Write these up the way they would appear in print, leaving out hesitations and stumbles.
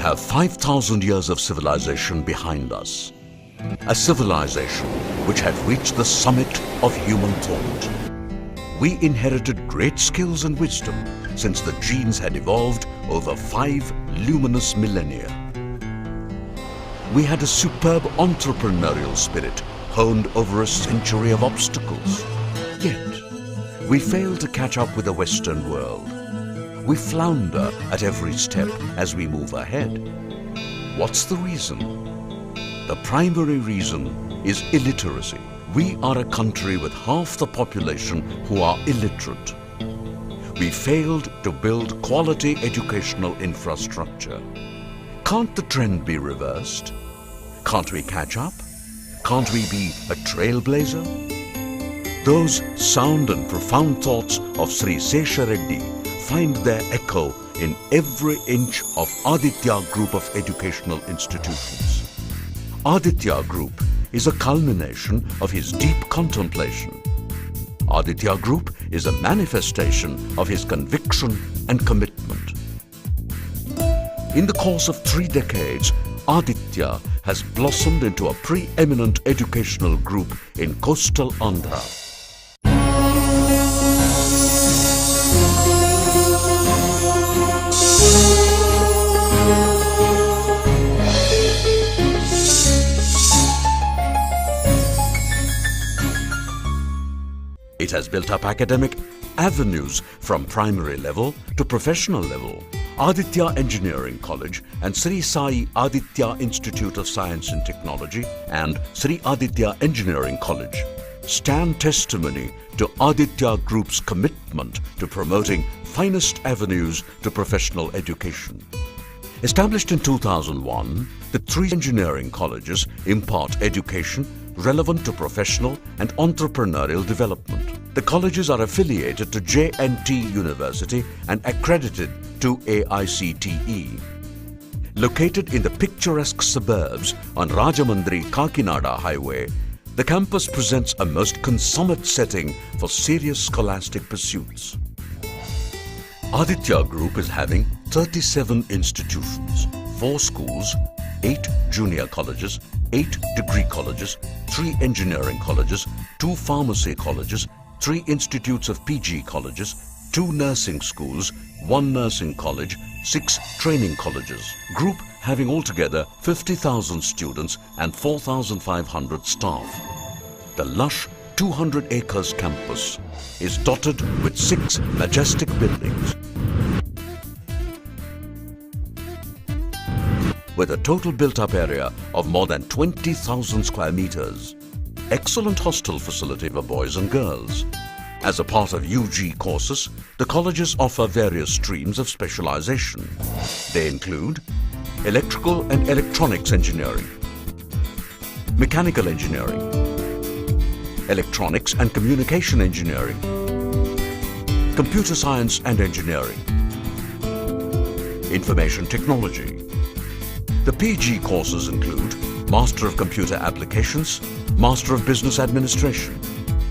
have 5,000 years of civilization behind us. A civilization which had reached the summit of human thought. We inherited great skills and wisdom since the genes had evolved over 5 luminous millennia. We had a superb entrepreneurial spirit honed over a century of obstacles. Yet, we failed to catch up with the Western world. We flounder at every step as we move ahead. What's the reason? The primary reason is illiteracy. We are a country with half the population who are illiterate. We failed to build quality educational infrastructure. Can't the trend be reversed? Can't we catch up? Can't we be a trailblazer? Those sound and profound thoughts of Sri Sesha Reddy find their echo in every inch of Aditya Group of educational institutions. Aditya Group is a culmination of his deep contemplation. Aditya Group is a manifestation of his conviction and commitment. In the course of 3 decades, Aditya has blossomed into a preeminent educational group in coastal Andhra. It has built up academic avenues from primary level to professional level. Aditya Engineering College and Sri Sai Aditya Institute of Science and Technology and Sri Aditya Engineering College stand testimony to Aditya Group's commitment to promoting finest avenues to professional education. Established in 2001, the 3 engineering colleges impart education relevant to professional and entrepreneurial development. The colleges are affiliated to JNT University and accredited to AICTE. Located in the picturesque suburbs on Rajamandri Kakinada Highway, the campus presents a most consummate setting for serious scholastic pursuits. Aditya Group is having 37 institutions, 4 schools, 8 junior colleges, 8 degree colleges, 3 engineering colleges, 2 pharmacy colleges, 3 institutes of PG colleges, 2 nursing schools, 1 nursing college, 6 training colleges. Group having altogether 50,000 students and 4,500 staff. The lush 200 acres campus is dotted with 6 majestic buildings with a total built-up area of more than 20,000 square meters. Excellent hostel facility for boys and girls. As a part of UG courses, the colleges offer various streams of specialization. They include electrical and electronics engineering, mechanical engineering, electronics and communication engineering, computer science and engineering, information technology. The PG courses include Master of Computer Applications, Master of Business Administration.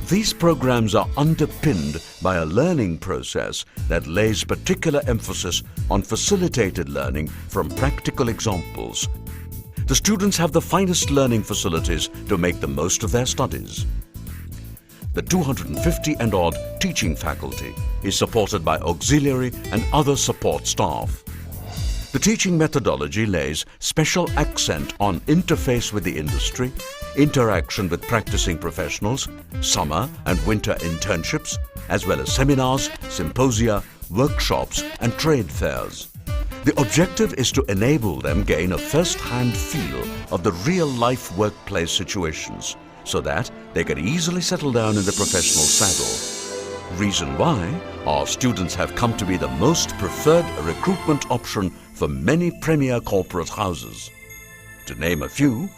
These programs are underpinned by a learning process that lays particular emphasis on facilitated learning from practical examples. The students have the finest learning facilities to make the most of their studies. The 250 and odd teaching faculty is supported by auxiliary and other support staff. The teaching methodology lays special accent on interface with the industry, interaction with practicing professionals, summer and winter internships, as well as seminars, symposia, workshops and trade fairs. The objective is to enable them gain a first-hand feel of the real-life workplace situations so that they can easily settle down in the professional saddle. Reason why our students have come to be the most preferred recruitment option for many premier corporate houses. To name a few,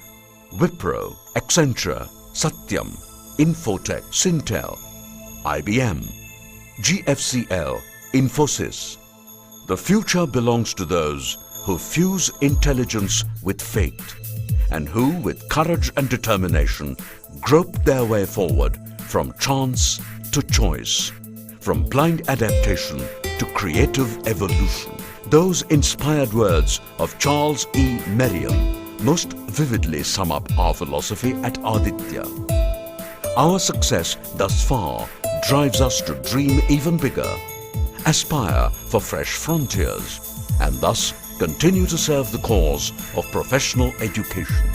Wipro, Accenture, Satyam, Infotech, Syntel, IBM, GFCL, Infosys. The future belongs to those who fuse intelligence with fate and who, with courage and determination, grope their way forward from chance to choice, from blind adaptation to creative evolution. Those inspired words of Charles E. Merriam most vividly sum up our philosophy at Aditya. Our success thus far drives us to dream even bigger, aspire for fresh frontiers, and thus continue to serve the cause of professional education.